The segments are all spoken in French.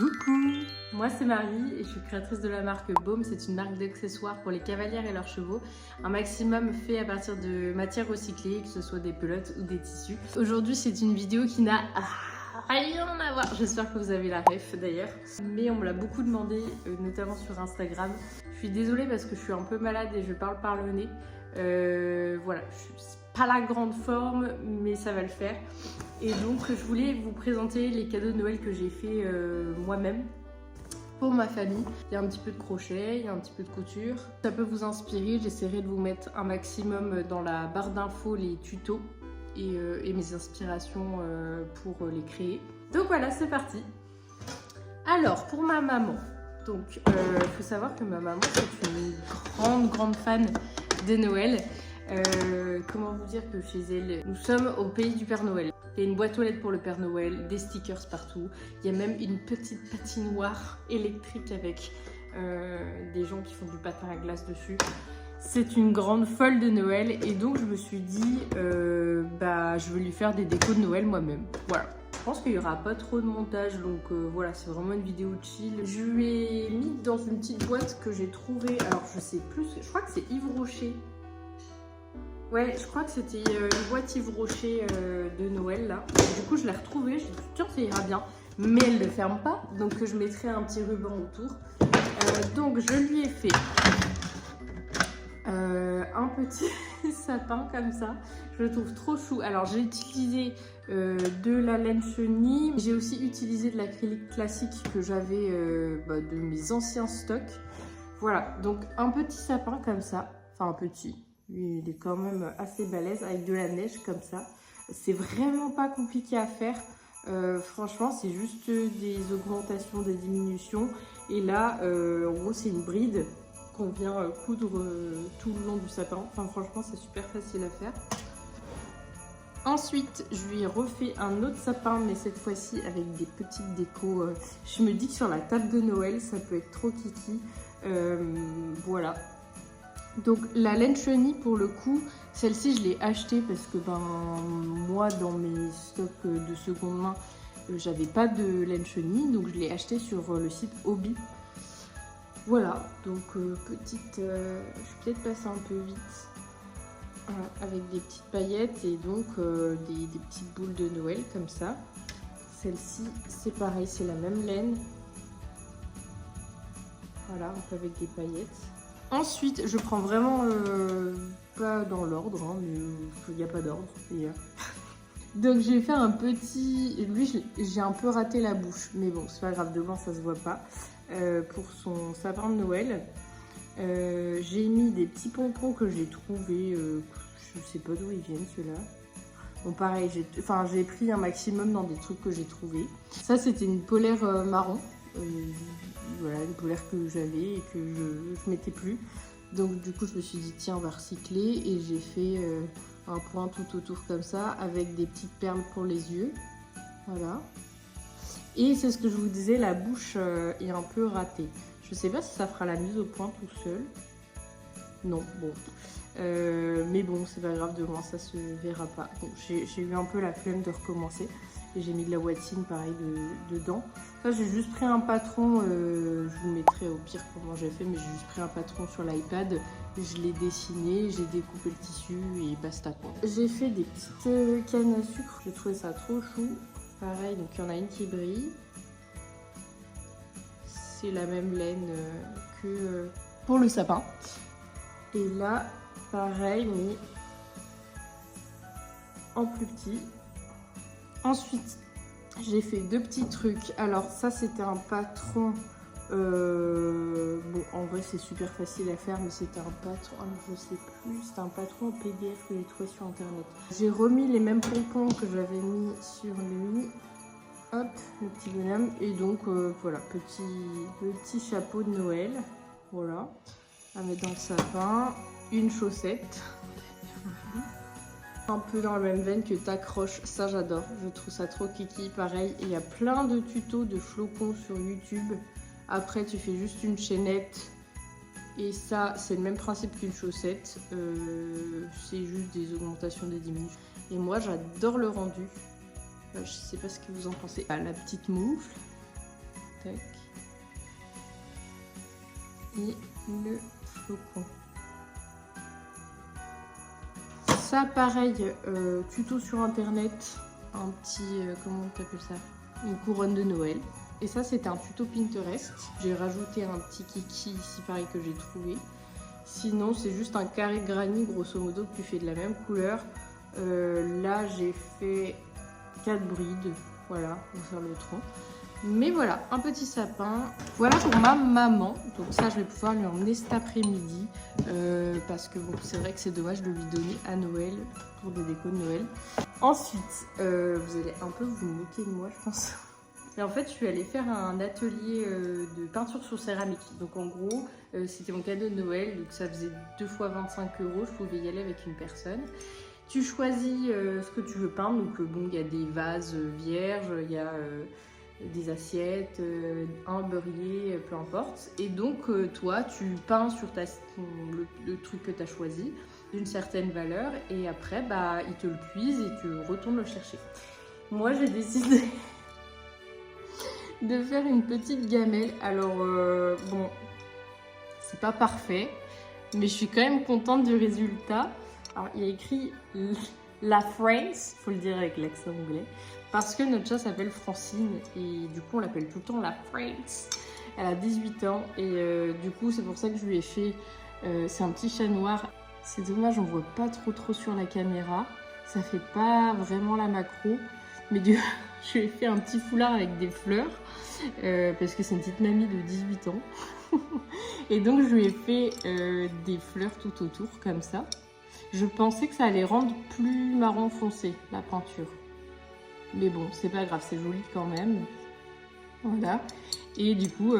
Coucou, moi c'est Marie et je suis créatrice de la marque Baume. C'est une marque d'accessoires pour les cavalières et leurs chevaux. Un maximum fait à partir de matières recyclées, que ce soit des pelotes ou des tissus. Aujourd'hui c'est une vidéo qui n'a rien à voir. J'espère que vous avez la ref d'ailleurs. Mais on me l'a beaucoup demandé, notamment sur Instagram. Je suis désolée parce que je suis un peu malade et je parle par le nez. Voilà, je suis pas la grande forme, mais ça va le faire. Et donc je voulais vous présenter les cadeaux de Noël que j'ai fait moi-même pour ma famille. Il y a un petit peu de crochet, il y a un petit peu de couture. Ça peut vous inspirer, j'essaierai de vous mettre un maximum dans la barre d'infos les tutos et mes inspirations pour les créer. Donc voilà, c'est parti. Alors pour ma maman, donc faut savoir que ma maman c'est une grande fan de Noël. Comment vous dire que chez elle, nous sommes au pays du Père Noël. Il y a une boîte aux lettres pour le Père Noël, des stickers partout. Il y a même une petite patinoire électrique avec des gens qui font du patin à glace dessus. C'est une grande folle de Noël et donc je me suis dit, je vais lui faire des décos de Noël moi-même. Voilà. Je pense qu'il n'y aura pas trop de montage, donc voilà, c'est vraiment une vidéo chill. Je lui ai mis dans une petite boîte que j'ai trouvée, alors je sais plus, je crois que c'est Yves Rocher. Ouais, je crois que c'était une boîte Yves Rocher de Noël là. Du coup, je l'ai retrouvée, je suis sûre que ça ira bien. Mais elle ne ferme pas, donc je mettrai un petit ruban autour. Donc, je lui ai fait un petit sapin comme ça. Je le trouve trop chou. Alors, j'ai utilisé de la laine chenille. J'ai aussi utilisé de l'acrylique classique que j'avais de mes anciens stocks. Voilà, donc un petit sapin comme ça. Enfin, un petit. Il est quand même assez balèze avec de la neige comme ça. C'est vraiment pas compliqué à faire. Franchement, c'est juste des augmentations, des diminutions. Et là, en gros, c'est une bride qu'on vient coudre tout le long du sapin. Enfin, franchement, c'est super facile à faire. Ensuite, je lui ai refait un autre sapin, mais cette fois-ci avec des petites décos. Je me dis que sur la table de Noël, ça peut être trop kiki. Voilà. Donc la laine chenille pour le coup, celle-ci je l'ai achetée parce que moi dans mes stocks de seconde main, j'avais pas de laine chenille, donc je l'ai achetée sur le site Hobby. Voilà, donc petite, je suis peut-être passée un peu vite, avec des petites paillettes et donc des petites boules de Noël comme ça. Celle-ci c'est pareil, c'est la même laine. Voilà, un peu avec des paillettes. Ensuite, je prends vraiment pas dans l'ordre, hein, mais il n'y a pas d'ordre. Donc j'ai fait un petit... Lui, j'ai un peu raté la bouche, mais bon, c'est pas grave, devant ça se voit pas. Pour son sapin de Noël, j'ai mis des petits pompons que j'ai trouvés. Je sais pas d'où ils viennent ceux-là. Bon pareil, j'ai pris un maximum dans des trucs que j'ai trouvés. Ça, c'était une polaire marron. Voilà, une polaire que j'avais et que je mettais plus. Donc du coup je me suis dit tiens, on va recycler et j'ai fait un point tout autour comme ça avec des petites perles pour les yeux. Voilà. Et c'est ce que je vous disais, la bouche est un peu ratée. Je sais pas si ça fera la mise au point tout seul. Non, bon. Mais bon, c'est pas grave, demain ça se verra pas. Bon, j'ai eu un peu la flemme de recommencer. Et j'ai mis de la watine pareil dedans. Ça j'ai juste pris un patron, je vous mettrai au pire comment j'ai fait, mais j'ai juste pris un patron sur l'iPad, je l'ai dessiné, j'ai découpé le tissu et basta quoi. J'ai fait des petites cannes à sucre, j'ai trouvé ça trop chou. Pareil, donc il y en a une qui brille. C'est la même laine que pour le sapin. Et là, pareil, mais en plus petit. Ensuite, j'ai fait deux petits trucs. Alors ça, c'était un patron. Bon, en vrai, c'est super facile à faire, mais c'était un patron. Je sais plus. C'était un patron en PDF que j'ai trouvé sur internet. J'ai remis les mêmes pompons que j'avais mis sur lui. Hop, le petit bonhomme. Et donc, voilà, petit chapeau de Noël. Voilà. À mettre dans le sapin. Une chaussette. Un peu dans la même veine que t'accroches, ça j'adore, je trouve ça trop kiki. Pareil, il y a plein de tutos de flocons sur YouTube. Après tu fais juste une chaînette et ça c'est le même principe qu'une chaussette, c'est juste des augmentations, des diminutions. Et moi j'adore le rendu, je sais pas ce que vous en pensez. La petite moufle, Tac. Et le flocon. Ça pareil, tuto sur internet, un petit, comment tu appelles ça, une couronne de Noël. Et ça c'était un tuto Pinterest. J'ai rajouté un petit kiki ici pareil que j'ai trouvé. Sinon c'est juste un carré granit grosso modo que tu fais de la même couleur. Là j'ai fait 4 brides, voilà, pour faire le tronc. Mais voilà, un petit sapin. Voilà pour ma maman. Donc ça, je vais pouvoir lui emmener cet après-midi. Parce que bon, c'est vrai que c'est dommage de lui donner à Noël, pour des décos de Noël. Ensuite, vous allez un peu vous moquer de moi, je pense. Et en fait, je suis allée faire un atelier de peinture sur céramique. Donc en gros, c'était mon cadeau de Noël. Donc ça faisait 2 fois 25 €. Je pouvais y aller avec une personne. Tu choisis ce que tu veux peindre. Donc bon, il y a des vases vierges, il y a... des assiettes, un beurrier, peu importe. Et donc, toi, tu peins sur le truc que tu as choisi d'une certaine valeur et après, bah, ils te le cuisent et tu retournes le chercher. Moi, j'ai décidé de faire une petite gamelle. Alors, bon, c'est pas parfait, mais je suis quand même contente du résultat. Alors, il y a écrit La France, faut le dire avec l'accent anglais, parce que notre chat s'appelle Francine et du coup on l'appelle tout le temps la France. Elle a 18 ans et du coup c'est pour ça que je lui ai fait, c'est un petit chat noir. C'est dommage, on voit pas trop sur la caméra, ça fait pas vraiment la macro, mais je lui ai fait un petit foulard avec des fleurs parce que c'est une petite mamie de 18 ans. Et donc je lui ai fait des fleurs tout autour comme ça. Je pensais que ça allait rendre plus marron foncé, la peinture. Mais bon, c'est pas grave, c'est joli quand même. Voilà. Et du coup,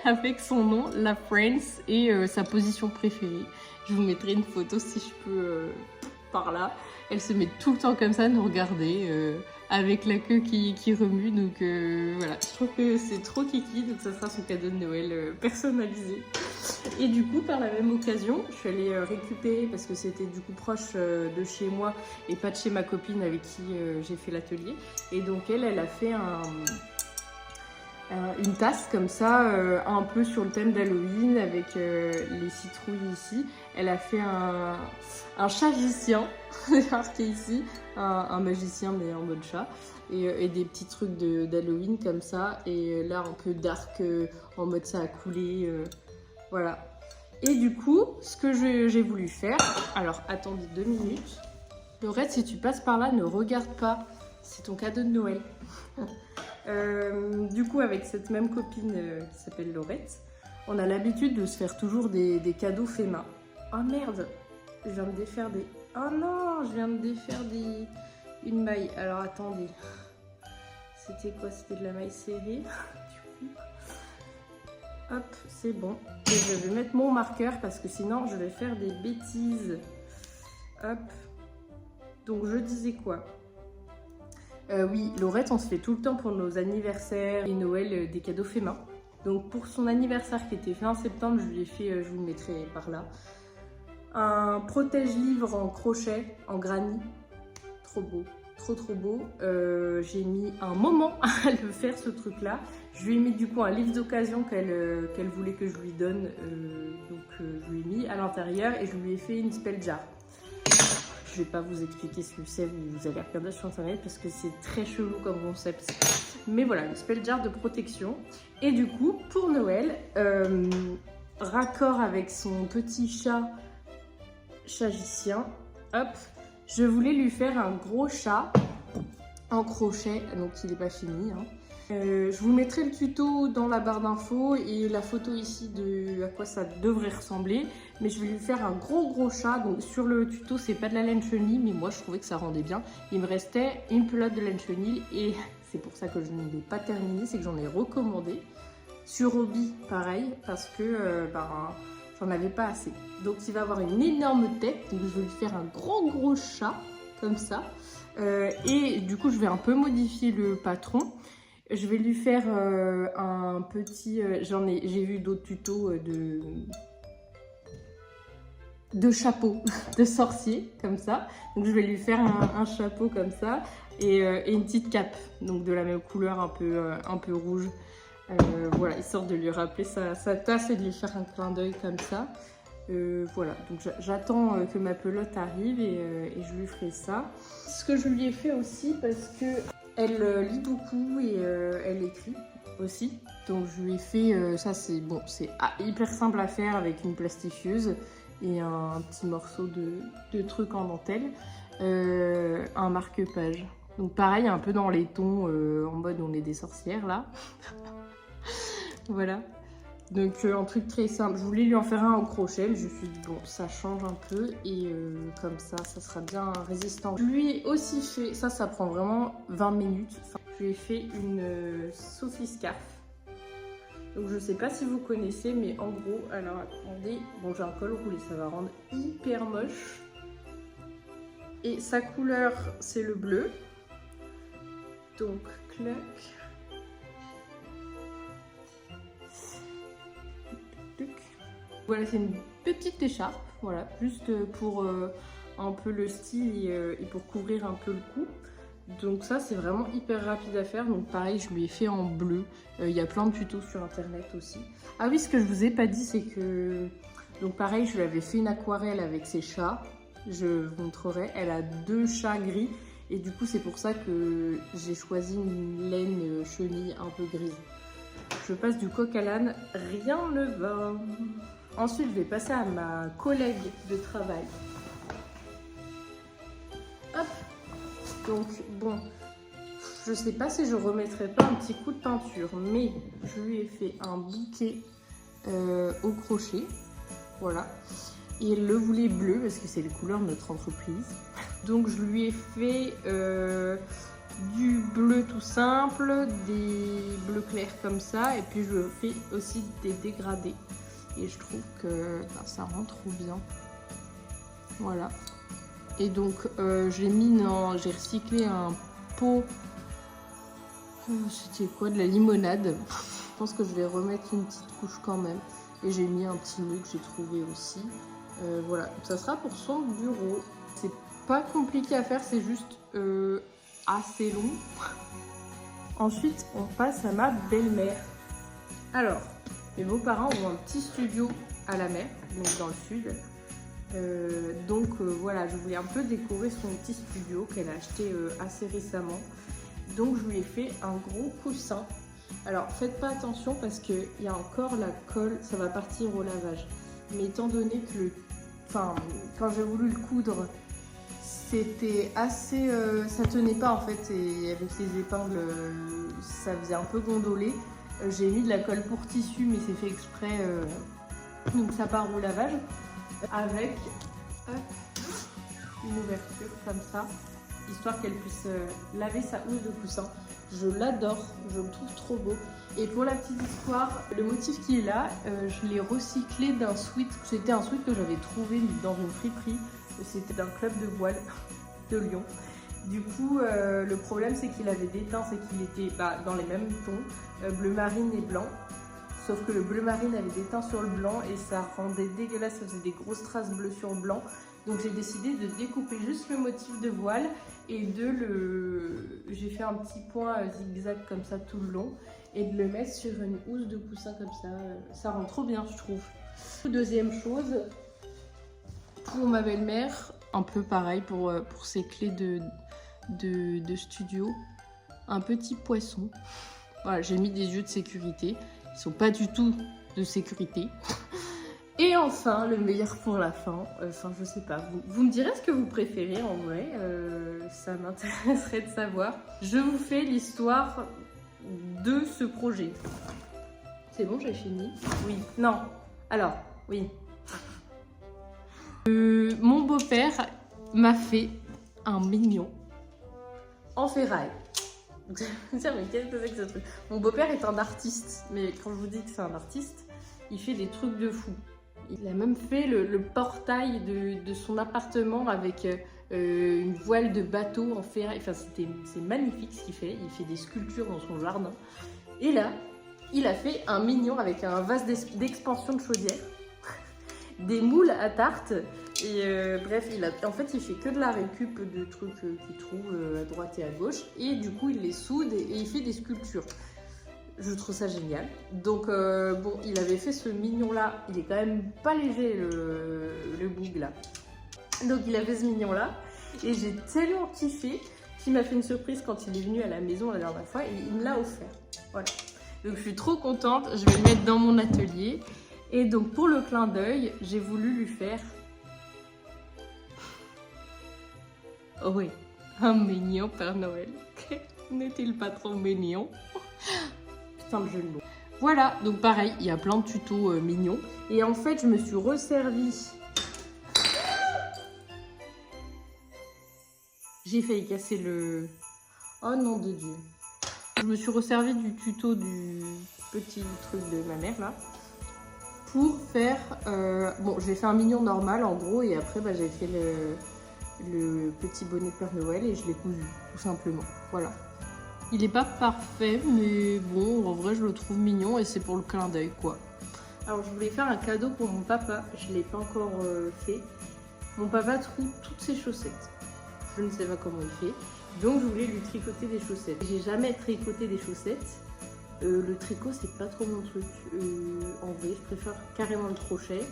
avec son nom, la France, et sa position préférée. Je vous mettrai une photo si je peux par là. Elle se met tout le temps comme ça, nous regarder, avec la queue qui remue. Donc voilà, je trouve que c'est trop kiki, donc ça sera son cadeau de Noël personnalisé. Et du coup, par la même occasion, je suis allée récupérer, parce que c'était du coup proche de chez moi et pas de chez ma copine avec qui j'ai fait l'atelier. Et donc elle a fait une tasse comme ça, un peu sur le thème d'Halloween avec les citrouilles ici. Elle a fait un chat-magicien, marqué ici, un magicien mais en mode chat. Et des petits trucs d'Halloween comme ça. Et là, un peu dark, en mode ça a coulé. Voilà. Et du coup, ce que j'ai voulu faire... Alors, attendez 2 minutes. Laurette, si tu passes par là, ne regarde pas. C'est ton cadeau de Noël. Du coup, avec cette même copine qui s'appelle Laurette, on a l'habitude de se faire toujours des cadeaux faits main. Oh merde, je viens de défaire des... Oh non, je viens de défaire une maille. Alors attendez, c'était quoi? C'était de la maille serrée. Du coup, hop, c'est bon. Et je vais mettre mon marqueur parce que sinon je vais faire des bêtises. Hop. Donc je disais quoi? Oui, Laurette, on se fait tout le temps pour nos anniversaires et Noël des cadeaux faits main. Donc pour son anniversaire qui était fin septembre, je lui ai fait, je vous le mettrai par là, un protège-livre en crochet, en granit. Trop beau, trop beau. J'ai mis un moment à le faire ce truc-là. Je lui ai mis du coup un livre d'occasion qu'elle voulait que je lui donne. Donc je lui ai mis à l'intérieur et je lui ai fait une spell jar. Je vais pas vous expliquer ce que c'est, vous allez regarder sur internet parce que c'est très chelou comme concept. Mais voilà, une spell jar de protection. Et du coup, pour Noël, raccord avec son petit chat-magicien, hop, je voulais lui faire un gros chat en crochet, donc il n'est pas fini. Hein. Je vous mettrai le tuto dans la barre d'infos et la photo ici de à quoi ça devrait ressembler. Mais je vais lui faire un gros chat. Donc sur le tuto, c'est pas de la laine chenille, mais moi je trouvais que ça rendait bien. Il me restait une pelote de laine chenille et c'est pour ça que je ne l'ai pas terminé, c'est que j'en ai recommandé. Sur Hobby, pareil, parce que j'en avais pas assez. Donc il va avoir une énorme tête, donc je vais lui faire un gros chat, comme ça. Et du coup, je vais un peu modifier le patron. Je vais lui faire un petit... j'ai vu d'autres tutos de chapeau de sorcier, comme ça. Donc je vais lui faire un chapeau comme ça et une petite cape, donc de la même couleur, un peu rouge. Voilà, histoire de lui rappeler sa tasse et de lui faire un clin d'œil comme ça. Voilà, donc j'attends que ma pelote arrive et je lui ferai ça. Ce que je lui ai fait aussi parce que elle lit beaucoup et elle écrit aussi. Donc je lui ai fait, ça c'est bon, c'est hyper simple à faire avec une plastifieuse et un petit morceau de truc en dentelle, un marque-page. Donc pareil, un peu dans les tons, en mode on est des sorcières là. Voilà. Donc un truc très simple. Je voulais lui en faire un au crochet, mais je me suis dit bon, ça change un peu et comme ça sera bien résistant. Je lui ai aussi fait, ça prend vraiment 20 minutes. Enfin, je lui ai fait une Sophie Scarf. Donc je sais pas si vous connaissez, mais en gros, alors attendez, bon j'ai un col roulé, ça va rendre hyper moche. Et sa couleur, c'est le bleu. Donc clac. Voilà, c'est une petite écharpe, voilà, juste pour un peu le style et pour couvrir un peu le cou. Donc ça, c'est vraiment hyper rapide à faire. Donc pareil, je lui ai fait en bleu. Il y a plein de tutos sur internet aussi. Ah oui, ce que je vous ai pas dit, c'est que... Donc pareil, je lui avais fait une aquarelle avec ses chats. Je vous montrerai. Elle a 2 chats gris. Et du coup, c'est pour ça que j'ai choisi une laine chenille un peu grise. Je passe du coq à l'âne, rien ne va. Ensuite, je vais passer à ma collègue de travail. Hop. Donc, bon, je sais pas si je remettrai pas un petit coup de peinture, mais je lui ai fait un bouquet au crochet. Voilà. Et elle le voulait bleu parce que c'est les couleurs de notre entreprise. Donc, je lui ai fait du bleu tout simple, des bleus clairs comme ça, et puis je fais aussi des dégradés. Et je trouve que ça rend trop bien. Voilà. Et donc j'ai recyclé un pot, c'était quoi, de la limonade. Je pense que je vais remettre une petite couche quand même. Et j'ai mis un petit nœud que j'ai trouvé aussi. Voilà, ça sera pour son bureau. C'est pas compliqué à faire, c'est juste assez long. Ensuite, on passe à ma belle-mère. Alors, mes beaux-parents ont un petit studio à la mer, donc dans le sud. Voilà, je voulais un peu décorer son petit studio qu'elle a acheté assez récemment. Donc je lui ai fait un gros coussin. Alors faites pas attention parce qu'il y a encore la colle, ça va partir au lavage. Mais étant donné que quand j'ai voulu le coudre, c'était assez... ça tenait pas en fait, et avec les épingles, ça faisait un peu gondoler. J'ai mis de la colle pour tissu, mais c'est fait exprès, donc ça part au lavage. Avec une ouverture comme ça, histoire qu'elle puisse laver sa housse de coussin. Je l'adore, je le trouve trop beau. Et pour la petite histoire, le motif qui est là, je l'ai recyclé d'un sweat. C'était un sweat que j'avais trouvé dans une friperie. C'était d'un club de voile de Lyon. Du coup, le problème c'est qu'il avait des teints, c'est qu'il était dans les mêmes tons, bleu marine et blanc. Sauf que le bleu marine avait des teints sur le blanc et ça rendait dégueulasse, ça faisait des grosses traces bleues sur le blanc. Donc j'ai décidé de découper juste le motif de voile et j'ai fait un petit point zigzag comme ça tout le long et de le mettre sur une housse de coussin comme ça. Ça rend trop bien, je trouve. Deuxième chose, pour ma belle-mère, un peu pareil pour ses clés de studio, un petit poisson. Voilà, j'ai mis des yeux de sécurité. Ils sont pas du tout de sécurité. Et enfin, le meilleur pour la fin. Enfin, je sais pas. Vous me direz ce que vous préférez en vrai. Ça m'intéresserait de savoir. Je vous fais l'histoire de ce projet. C'est bon, j'ai fini? Oui. Non. Alors, oui. Mon beau-père m'a fait un mignon en ferraille. Donc, mais qu'est-ce que c'est que ce truc? Mon beau-père est un artiste, mais quand je vous dis que c'est un artiste, il fait des trucs de fou. Il a même fait le portail de son appartement avec une voile de bateau en ferraille. Enfin, c'est magnifique ce qu'il fait. Il fait des sculptures dans son jardin. Et là, il a fait un mignon avec un vase d'expansion de chaudière, des moules à tarte, Et bref, en fait, il fait que de la récup de trucs qu'il trouve à droite et à gauche. Et du coup, il les soude et il fait des sculptures. Je trouve ça génial. Donc, bon, il avait fait ce mignon-là. Il est quand même pas léger, le boug, là. Donc, il a fait ce mignon-là. Et j'ai tellement kiffé qu'il m'a fait une surprise quand il est venu à la maison la dernière fois. Et il me l'a offert. Voilà. Donc, je suis trop contente. Je vais le mettre dans mon atelier. Et donc, pour le clin d'œil, j'ai voulu lui faire... Oh oui, un mignon Père Noël. N'est-il pas trop mignon? Putain, le jeu de mots. Voilà, donc pareil, il y a plein de tutos mignons. Et en fait, je me suis resservi. J'ai failli casser le... Oh nom de Dieu. Je me suis resservi du tuto du petit truc de ma mère, là. Pour faire... Bon, j'ai fait un mignon normal, en gros. Et après, bah, j'ai fait le petit bonnet de Père Noël et je l'ai cousu, tout simplement. Voilà. Il n'est pas parfait, mais bon, en vrai, je le trouve mignon et c'est pour le clin d'œil, quoi. Alors, je voulais faire un cadeau pour mon papa. Je ne l'ai pas encore fait. Mon papa trouve toutes ses chaussettes. Je ne sais pas comment il fait. Donc, je voulais lui tricoter des chaussettes. J'ai jamais tricoté des chaussettes. Le tricot, c'est pas trop mon truc. En vrai, je préfère carrément le crochet.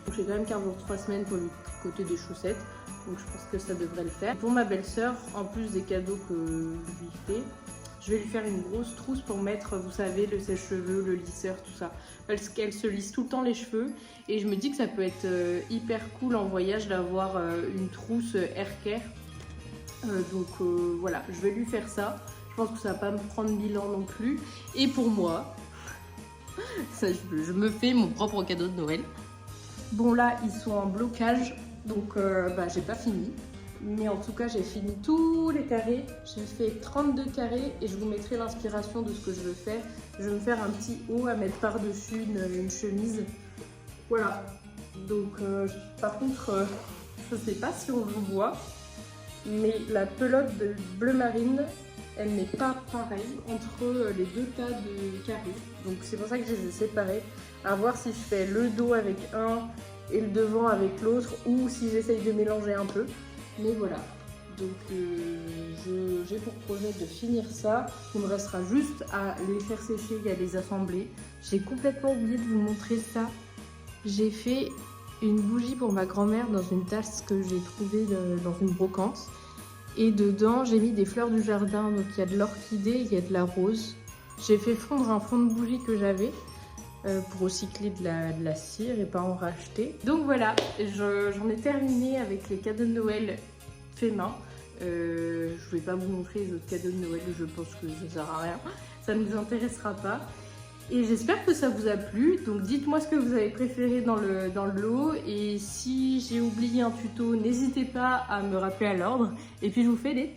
Donc, j'ai quand même 15 jours, 3 semaines pour lui tricoter des chaussettes. Donc je pense que ça devrait le faire. Pour ma belle-sœur, en plus des cadeaux que je lui fais, je vais lui faire une grosse trousse pour mettre, vous savez, le sèche-cheveux, le lisseur, tout ça. Parce qu'elle se lisse tout le temps les cheveux. Et je me dis que ça peut être hyper cool en voyage d'avoir une trousse haircare. Donc voilà, je vais lui faire ça. Je pense que ça va pas me prendre 1000 ans non plus. Et pour moi, ça, je me fais mon propre cadeau de Noël. Bon là, ils sont en blocage. Donc bah, j'ai pas fini, mais en tout cas j'ai fini tous les carrés. J'ai fait 32 carrés et je vous mettrai l'inspiration de ce que je veux faire. Je vais me faire un petit haut à mettre par-dessus une chemise. Voilà, donc par contre, je sais pas si on vous voit, mais la pelote de bleu marine, elle n'est pas pareille entre les deux tas de carrés. Donc c'est pour ça que je les ai séparés. À voir si je fais le dos avec un et le devant avec l'autre, ou si j'essaye de mélanger un peu. Mais voilà, donc j'ai pour projet de finir ça. Il me restera juste à les faire sécher et à les assembler. J'ai complètement oublié de vous montrer ça. J'ai fait une bougie pour ma grand-mère dans une tasse que j'ai trouvée dans une brocante. Et dedans, j'ai mis des fleurs du jardin. Donc il y a de l'orchidée, il y a de la rose. J'ai fait fondre un fond de bougie que j'avais. Pour recycler de la cire et pas en racheter. Donc voilà, j'en ai terminé avec les cadeaux de Noël faits main. Je vais pas vous montrer les autres cadeaux de Noël, je pense que ça sert à rien. Ça ne nous intéressera pas. Et j'espère que ça vous a plu. Donc dites-moi ce que vous avez préféré dans le lot. Et si j'ai oublié un tuto, n'hésitez pas à me rappeler à l'ordre. Et puis je vous fais des